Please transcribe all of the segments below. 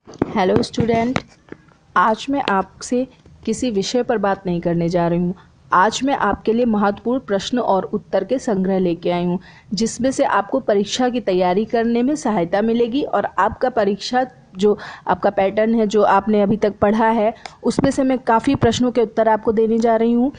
Hello student, आज मैं आपसे किसी विषय पर बात नहीं करने जा रही हूँ। आज मैं आपके लिए महत्वपूर्ण प्रश्न और उत्तर के संग्रह लेके आई हूँ, जिसमें से आपको परीक्षा की तैयारी करने में सहायता मिलेगी और आपका परीक्षा जो आपका पैटर्न है, जो आपने अभी तक पढ़ा है, उसमें से मैं काफ़ी प्रश्नों के उत्तर आपको देने जा रही हूँ,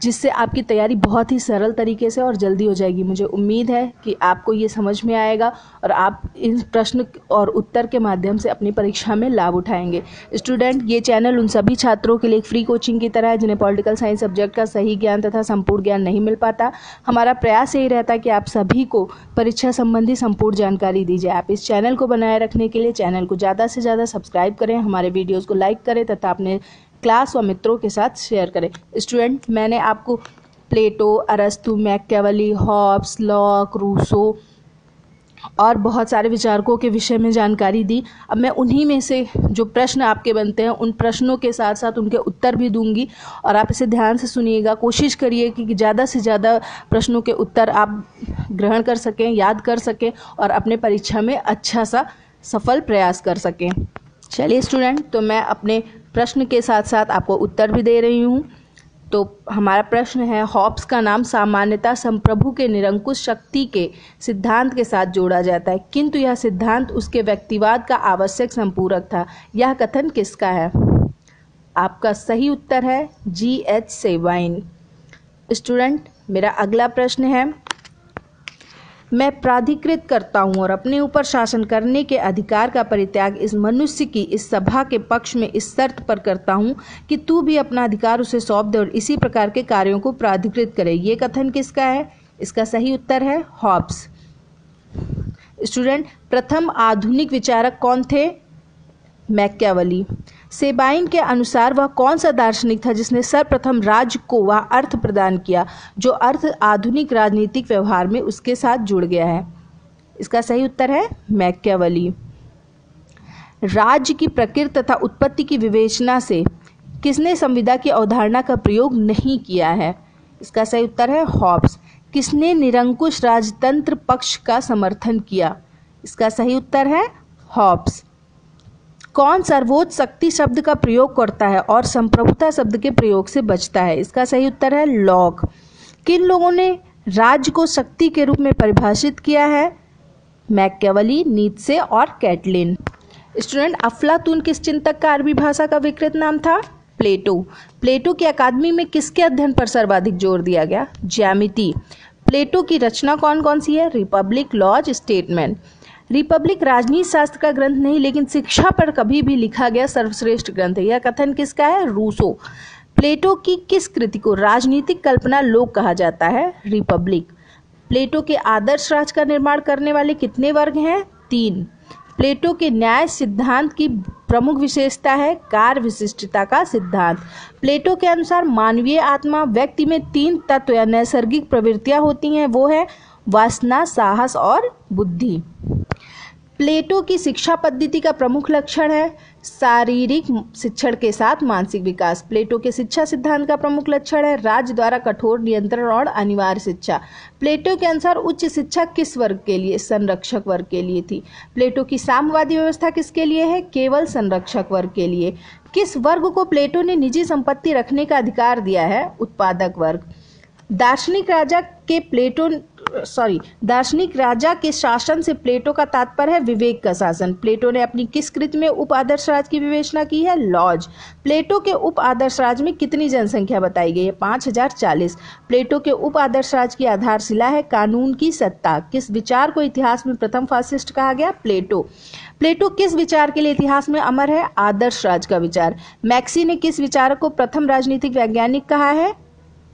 जिससे आपकी तैयारी बहुत ही सरल तरीके से और जल्दी हो जाएगी। मुझे उम्मीद है कि आपको ये समझ में आएगा और आप इन प्रश्न और उत्तर के माध्यम से अपनी परीक्षा में लाभ उठाएंगे। स्टूडेंट, ये चैनल उन सभी छात्रों के लिए एक फ्री कोचिंग की तरह है जिन्हें पॉलिटिकल साइंस सब्जेक्ट का सही ज्ञान तथा संपूर्ण ज्ञान नहीं मिल पाता। हमारा प्रयास यही रहता है कि आप सभी को परीक्षा संबंधी संपूर्ण जानकारी दी जाए। आप इस चैनल को बनाए रखने के लिए चैनल को ज़्यादा से ज़्यादा सब्सक्राइब करें, हमारे वीडियोज़ को लाइक करें तथा अपने क्लास और मित्रों के साथ शेयर करें। स्टूडेंट, मैंने आपको प्लेटो, अरस्तु, मैकियावेली, हॉब्स, लॉक, रूसो और बहुत सारे विचारकों के विषय में जानकारी दी। अब मैं उन्हीं में से जो प्रश्न आपके बनते हैं, उन प्रश्नों के साथ साथ उनके उत्तर भी दूंगी और आप इसे ध्यान से सुनिएगा। कोशिश करिए कि ज़्यादा से ज़्यादा प्रश्नों के उत्तर आप ग्रहण कर सकें, याद कर सकें और अपने परीक्षा में अच्छा सा सफल प्रयास कर सकें। चलिए स्टूडेंट, तो मैं अपने प्रश्न के साथ साथ आपको उत्तर भी दे रही हूँ। तो हमारा प्रश्न है, हॉब्स का नाम सामान्यतः संप्रभु के निरंकुश शक्ति के सिद्धांत के साथ जोड़ा जाता है, किंतु यह सिद्धांत उसके व्यक्तिवाद का आवश्यक संपूरक था। यह कथन किसका है? आपका सही उत्तर है G.H. सेवाइन। स्टूडेंट, मेरा अगला प्रश्न है, मैं प्राधिकृत करता हूँ और अपने ऊपर शासन करने के अधिकार का परित्याग इस मनुष्य की इस सभा के पक्ष में इस शर्त पर करता हूँ कि तू भी अपना अधिकार उसे सौंप दे और इसी प्रकार के कार्यों को प्राधिकृत करे। ये कथन किसका है? इसका सही उत्तर है हॉब्स। स्टूडेंट, प्रथम आधुनिक विचारक कौन थे? मैकियावेली। सेबाइन के अनुसार वह कौन सा दार्शनिक था जिसने सर्वप्रथम राज्य को वह अर्थ प्रदान किया जो अर्थ आधुनिक राजनीतिक व्यवहार में उसके साथ जुड़ गया है? इसका सही उत्तर है मैकियावेली। राज्य की प्रकृति तथा उत्पत्ति की विवेचना से किसने संविदा की अवधारणा का प्रयोग नहीं किया है? इसका सही उत्तर है हॉब्स। किसने निरंकुश राजतंत्र पक्ष का समर्थन किया? इसका सही उत्तर है हॉब्स। कौन सर्वोच्च शक्ति शब्द का प्रयोग करता है और संप्रभुता शब्द के प्रयोग से बचता है? इसका सही उत्तर है लॉक। किन लोगों ने राज्य को शक्ति के रूप में परिभाषित किया है? मैकियावेली, नीत्शे और कैटलिन। स्टूडेंट, अफलातून किस चिंतक का अरबी भाषा का विकृत नाम था? प्लेटो। प्लेटो की अकादमी में किसके अध्ययन पर सर्वाधिक जोर दिया गया? ज्यामिति। प्लेटो की रचना कौन कौन सी है? Republic, laws, statement. रिपब्लिक राजनीति शास्त्र का ग्रंथ नहीं, लेकिन शिक्षा पर कभी भी लिखा गया सर्वश्रेष्ठ ग्रंथ है। यह कथन किसका है? रूसो। प्लेटो की किस कृति को राजनीतिक कल्पना लोक कहा जाता है? रिपब्लिक। प्लेटो के आदर्श राज का निर्माण करने वाले कितने वर्ग हैं? 3। प्लेटो के न्याय सिद्धांत की प्रमुख विशेषता है कार्य विशिष्टता का सिद्धांत। प्लेटो के अनुसार मानवीय आत्मा व्यक्ति में 3 तत्व या नैसर्गिक प्रवृत्तियां होती हैं, वो है वासना, साहस और बुद्धि। प्लेटो की शिक्षा पद्धति का प्रमुख लक्षण है शारीरिक शिक्षण के साथ मानसिक विकास। प्लेटो के शिक्षा सिद्धांत का प्रमुख लक्षण है राज्य द्वारा कठोर नियंत्रण और अनिवार्य शिक्षा। प्लेटो के अनुसार उच्च शिक्षा किस वर्ग के लिए? संरक्षक वर्ग के लिए थी। प्लेटो की साम्यवादी व्यवस्था किसके लिए है? केवल संरक्षक वर्ग के लिए। किस वर्ग को प्लेटो ने निजी संपत्ति रखने का अधिकार दिया है? उत्पादक वर्ग। दार्शनिक राजा के शासन से प्लेटो का तात्पर्य है विवेक का शासन। प्लेटो ने अपनी किस कृति में उप आदर्श राज की विवेचना की है? लॉज। प्लेटो के उप आदर्श राज में कितनी जनसंख्या बताई गई है? 5040। प्लेटो के उप आदर्श राज की आधारशिला है कानून की सत्ता। किस विचार को इतिहास में प्रथम फासिस्ट कहा गया? प्लेटो। प्लेटो किस विचार के लिए इतिहास में अमर है? आदर्श राज का विचार। मैक्सी ने किस विचारक को प्रथम राजनीतिक वैज्ञानिक कहा है?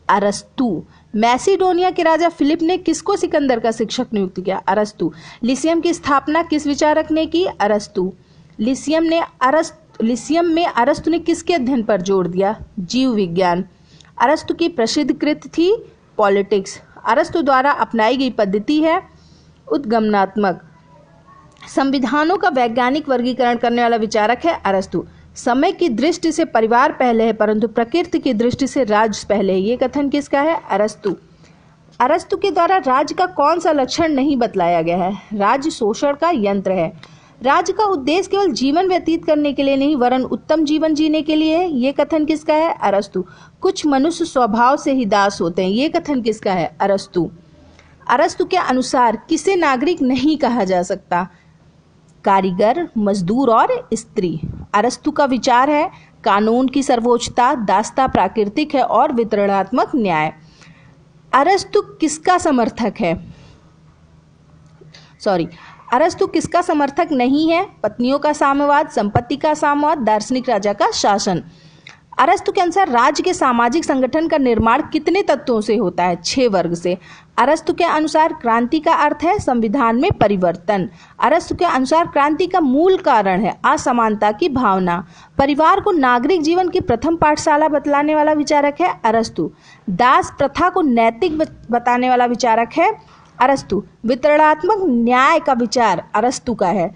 अरस्तु। मैसिडोनिया के राजा फिलिप ने किसको सिकंदर का शिक्षक नियुक्त किया? अरस्तु। लिसियम की स्थापना किस विचारक ने की? अरस्तु। लिसियम में अरस्तु ने किसके अध्ययन पर जोर दिया? जीव विज्ञान। अरस्तु की प्रसिद्ध कृति थी पॉलिटिक्स। अरस्तु द्वारा अपनाई गई पद्धति है उद्गमनात्मक। संविधानों का वैज्ञानिक वर्गीकरण करने वाला विचारक है अरस्तु। समय की दृष्टि से परिवार पहले है, परंतु प्रकृति की दृष्टि से राज्य पहले है। ये कथन किसका है? अरस्तु। अरस्तु के द्वारा राज्य का कौन सा लक्षण नहीं बतलाया गया है? राज्य शोषण का यंत्र है। राज्य का उद्देश्य केवल जीवन व्यतीत करने के लिए नहीं वरन उत्तम जीवन जीने के लिए है। ये कथन किसका है? अरस्तु। कुछ मनुष्य स्वभाव से ही दास होते हैं। ये कथन किसका है? अरस्तु। अरस्तु के अनुसार किसे नागरिक नहीं कहा जा सकता? कारीगर, मजदूर और स्त्री। अरस्तु का विचार है कानून की सर्वोच्चता, दासता प्राकृतिक है और वितरणात्मक न्याय। अरस्तु किसका समर्थक है? अरस्तु किसका समर्थक नहीं है? पत्नियों का साम्यवाद, संपत्ति का साम्यवाद, दार्शनिक राजा का शासन। अरस्तु के अनुसार राज्य के सामाजिक संगठन का निर्माण कितने तत्वों से होता है? 6 वर्ग से। अरस्तु के अनुसार क्रांति का अर्थ है संविधान में परिवर्तन। अरस्तु के अनुसार क्रांति का मूल कारण है असमानता की भावना। परिवार को नागरिक जीवन की प्रथम पाठशाला बतलाने वाला विचारक है अरस्तु। दास प्रथा को नैतिक बताने वाला विचारक है अरस्तु। वितरणात्मक न्याय का विचार अरस्तु का है।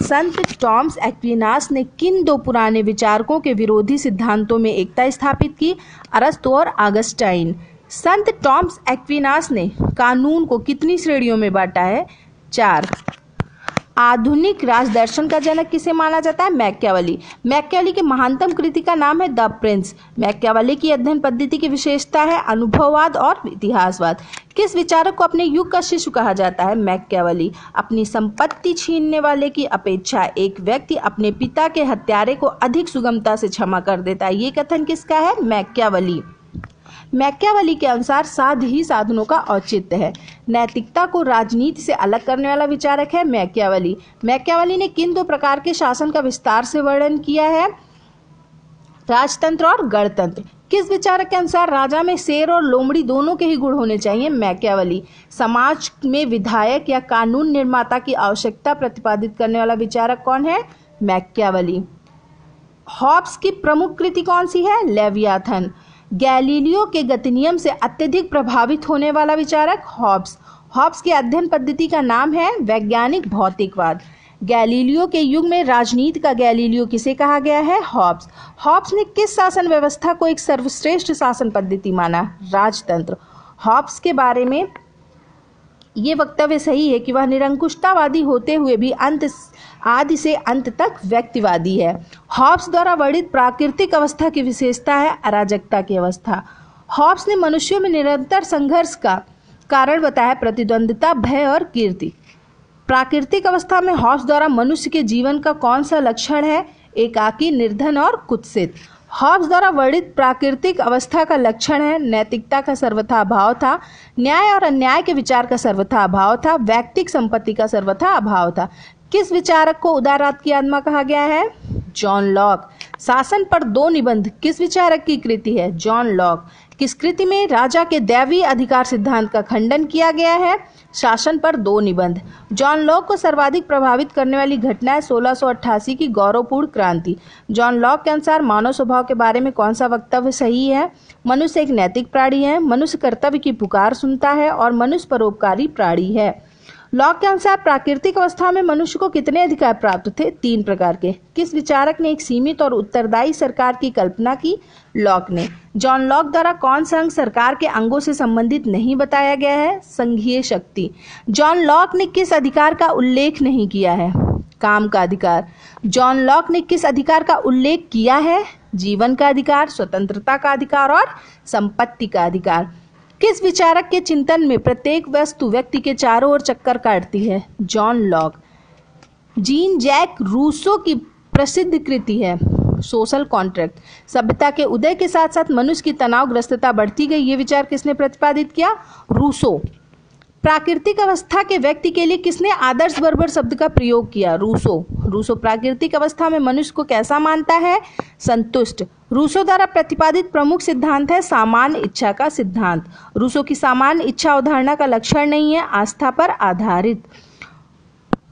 संत टॉमस एक्विनास ने किन 2 पुराने विचारकों के विरोधी सिद्धांतों में एकता स्थापित की? अरस्तु और ऑगस्टाइन। संत टॉमस एक्विनास ने कानून को कितनी श्रेणियों में बांटा है? 4। आधुनिक राजदर्शन का जनक किसे माना जाता है? मैकियावेली। मैकियावेली की महानतम कृति का नाम है द प्रिंस। मैकियावेली की अध्ययन पद्धति की विशेषता है अनुभववाद और इतिहासवाद। किस विचारक को अपने युग का शिशु कहा जाता है? मैकियावेली। अपनी संपत्ति छीनने वाले की अपेक्षा एक व्यक्ति अपने पिता के हत्यारे को अधिक सुगमता से क्षमा कर देता है। ये कथन किसका है? मैकियावेली। मैकियावेली के अनुसार साध ही साधनों का औचित्य है। नैतिकता को राजनीति से अलग करने वाला विचारक है मैकियावेली। मैकियावेली ने किन 2 प्रकार के शासन का विस्तार से वर्णन किया है? राजतंत्र और गणतंत्र। किस विचारक के अनुसार राजा में शेर और लोमड़ी दोनों के ही गुण होने चाहिए? मैकियावेली। समाज में विधायक या कानून निर्माता की आवश्यकता प्रतिपादित करने वाला विचारक कौन है? मैकियावेली। हॉब्स की प्रमुख कृति कौन सी है? लेवियाथन। गैलीलियो के गतिनियम से अत्यधिक प्रभावित होने वाला विचारक हॉब्स। हॉब्स की अध्ययन पद्धति का नाम है वैज्ञानिक भौतिकवाद। गैलीलियो के युग में राजनीति का गैलीलियो किसे कहा गया है? हॉब्स। हॉब्स ने किस शासन व्यवस्था को एक सर्वश्रेष्ठ शासन पद्धति माना? राजतंत्र। हॉब्स के बारे में ये वक्तव्य सही है कि वह निरंकुशतावादी होते हुए भी आदि से अंत तक व्यक्तिवादी है। हॉब्स द्वारा वर्णित प्राकृतिक अवस्था की विशेषता है अराजकता की अवस्था। हॉब्स ने मनुष्यों में निरंतर संघर्ष का कारण बताया प्रतिद्वंदिता, भय और कीर्ति। प्राकृतिक अवस्था में हॉब्स द्वारा मनुष्य के जीवन का कौन सा लक्षण है? एकाकी, निर्धन और कुत्सित। हॉब्स द्वारा वर्णित प्राकृतिक अवस्था का लक्षण है नैतिकता का सर्वथा अभाव था, न्याय और अन्याय के विचार का सर्वथा अभाव था, व्यक्तिक संपत्ति का सर्वथा अभाव था। किस विचारक को उदारवाद की आत्मा कहा गया है? John lock. शासन पर 2 निबंध किस विचारक की कृति है? John lock. किस कृति में राजा के दैवीय अधिकार सिद्धांत का खंडन किया गया है? शासन पर 2 निबंध। जॉन लॉक को सर्वाधिक प्रभावित करने वाली घटना है 1688 की गौरवपूर्ण क्रांति। जॉन लॉक के अनुसार मानव स्वभाव के बारे में कौन सा वक्तव्य सही है? मनुष्य एक नैतिक प्राणी है, मनुष्य कर्तव्य की पुकार सुनता है और मनुष्य परोपकारी प्राणी है। लॉक के अनुसार प्राकृतिक अवस्था में मनुष्य को कितने अधिकार प्राप्त थे? 3 प्रकार के। किस विचारक ने एक सीमित और उत्तरदायी सरकार की कल्पना की? लॉक ने। जॉन लॉक द्वारा कौन सा अंग सरकार के अंगों से संबंधित नहीं बताया गया है? संघीय शक्ति। जॉन लॉक ने किस अधिकार का उल्लेख नहीं किया है? काम का अधिकार। जॉन लॉक ने किस अधिकार का उल्लेख किया है? जीवन का अधिकार, स्वतंत्रता का अधिकार और संपत्ति का अधिकार। किस विचारक के चिंतन में प्रत्येक वस्तु व्यक्ति के चारों ओर चक्कर काटती है? John Locke. Jean Jacques Rousseau की प्रसिद्ध कृति है सोशल कॉन्ट्रैक्ट। सभ्यता के उदय के साथ साथ मनुष्य की तनावग्रस्तता बढ़ती गई, ये विचार किसने प्रतिपादित किया? रूसो। प्राकृतिक अवस्था के व्यक्ति के लिए किसने आदर्श बर्बर शब्द का प्रयोग किया? रूसो। रूसो प्राकृतिक अवस्था में मनुष्य को कैसा मानता है? संतुष्ट। रूसो द्वारा प्रतिपादित प्रमुख सिद्धांत है सामान्य इच्छा का सिद्धांत। रूसो की सामान्य इच्छा अवधारणा का लक्षण नहीं है आस्था पर आधारित।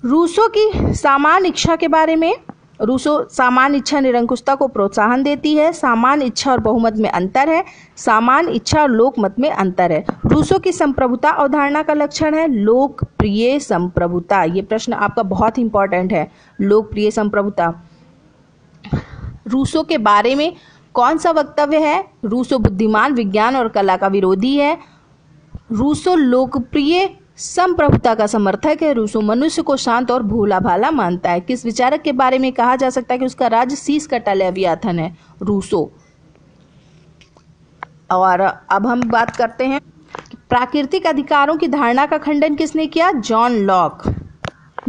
रूसो की सामान्य इच्छा के बारे में, रूसो सामान्य इच्छा निरंकुशता को प्रोत्साहन देती है। सामान्य इच्छा और बहुमत में अंतर है। सामान्य इच्छा और लोकमत में अंतर है। रूसो की संप्रभुता अवधारणा का लक्षण है लोकप्रिय संप्रभुता। ये प्रश्न आपका बहुत इंपॉर्टेंट है। लोकप्रिय संप्रभुता। रूसो के बारे में कौन सा वक्तव्य है? रूसो बुद्धिमान, विज्ञान और कला का विरोधी है। रूसो लोकप्रिय संप्रभुता का समर्थक है। रूसो मनुष्य को शांत और भोला भाला मानता है। किस विचारक के बारे में कहा जा सकता है कि उसका राज्य शीश का लेवियाथन है? रूसो। और अब हम बात करते हैं प्राकृतिक अधिकारों की धारणा का खंडन किसने किया? John Locke.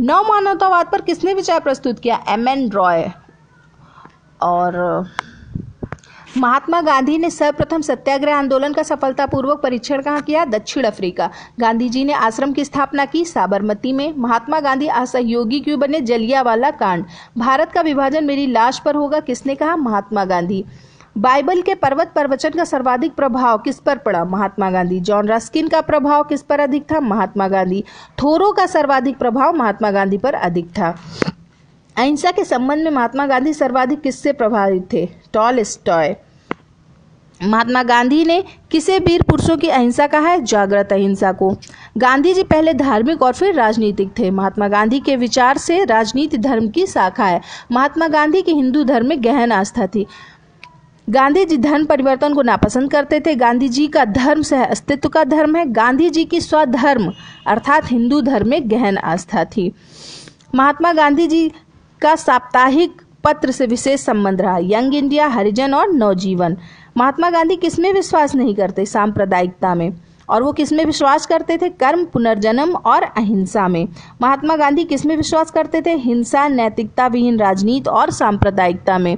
नव मानवतावाद पर किसने विचार प्रस्तुत किया? एम.एन. रॉय। और महात्मा गांधी ने सर्वप्रथम सत्याग्रह आंदोलन का सफलतापूर्वक परीक्षण कहाँ किया? दक्षिण अफ्रीका। गांधी जी ने आश्रम की स्थापना की? साबरमती में। महात्मा गांधी असहयोगी क्यों बने? जलियांवाला कांड। भारत का विभाजन मेरी लाश पर होगा किसने कहा? महात्मा गांधी। बाइबल के पर्वत प्रवचन का सर्वाधिक प्रभाव किस पर पड़ा? महात्मा गांधी। जॉन रस्किन का प्रभाव किस पर अधिक था? महात्मा गांधी। थोरो का सर्वाधिक प्रभाव महात्मा गांधी पर अधिक था। अहिंसा के संबंध में महात्मा गांधी सर्वाधिक किससे प्रभावित थे? टॉलस्टॉय। महात्मा गांधी ने किसे वीर पुरुषों की अहिंसा कहा है? जागृत अहिंसा को। गांधी जी पहले धार्मिक और फिर राजनीतिक थे। महात्मा गांधी के विचार से राजनीति धर्म की शाखा है। महात्मा गांधी की हिंदू धर्म में गहन आस्था थी। गांधी जी धर्म परिवर्तन को नापसंद करते थे। गांधी जी का धर्म सह अस्तित्व का धर्म है। गांधी जी की स्वधर्म अर्थात हिंदू धर्म में गहन आस्था थी। महात्मा गांधी जी का साप्ताहिक पत्र से विशेष संबंध रहा। यंग इंडिया, हरिजन और नवजीवन। महात्मा गांधी किसमें विश्वास नहीं करते? सांप्रदायिकता में। और वो किसमें विश्वास करते थे? कर्म, पुनर्जन्म और अहिंसा में। महात्मा गांधी किसमें विश्वास करते थे? हिंसा, नैतिकता विहीन राजनीति और सांप्रदायिकता में।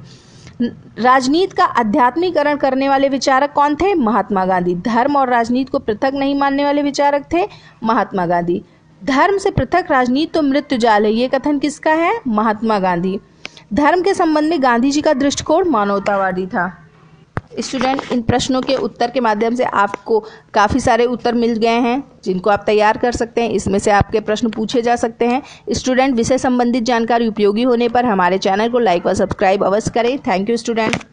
राजनीति का आध्यात्मिकरण करने वाले विचारक कौन थे? महात्मा गांधी। धर्म और राजनीति को पृथक नहीं मानने वाले विचारक थे? महात्मा गांधी। धर्म से पृथक राजनीति तो मृत्यु जाल है, ये कथन किसका है? महात्मा गांधी। धर्म के संबंध में गांधी जी का दृष्टिकोण मानवतावादी था। स्टूडेंट, इन प्रश्नों के उत्तर के माध्यम से आपको काफ़ी सारे उत्तर मिल गए हैं जिनको आप तैयार कर सकते हैं। इसमें से आपके प्रश्न पूछे जा सकते हैं। स्टूडेंट, विषय संबंधित जानकारी उपयोगी होने पर हमारे चैनल को लाइक व सब्सक्राइब अवश्य करें। Thank you student.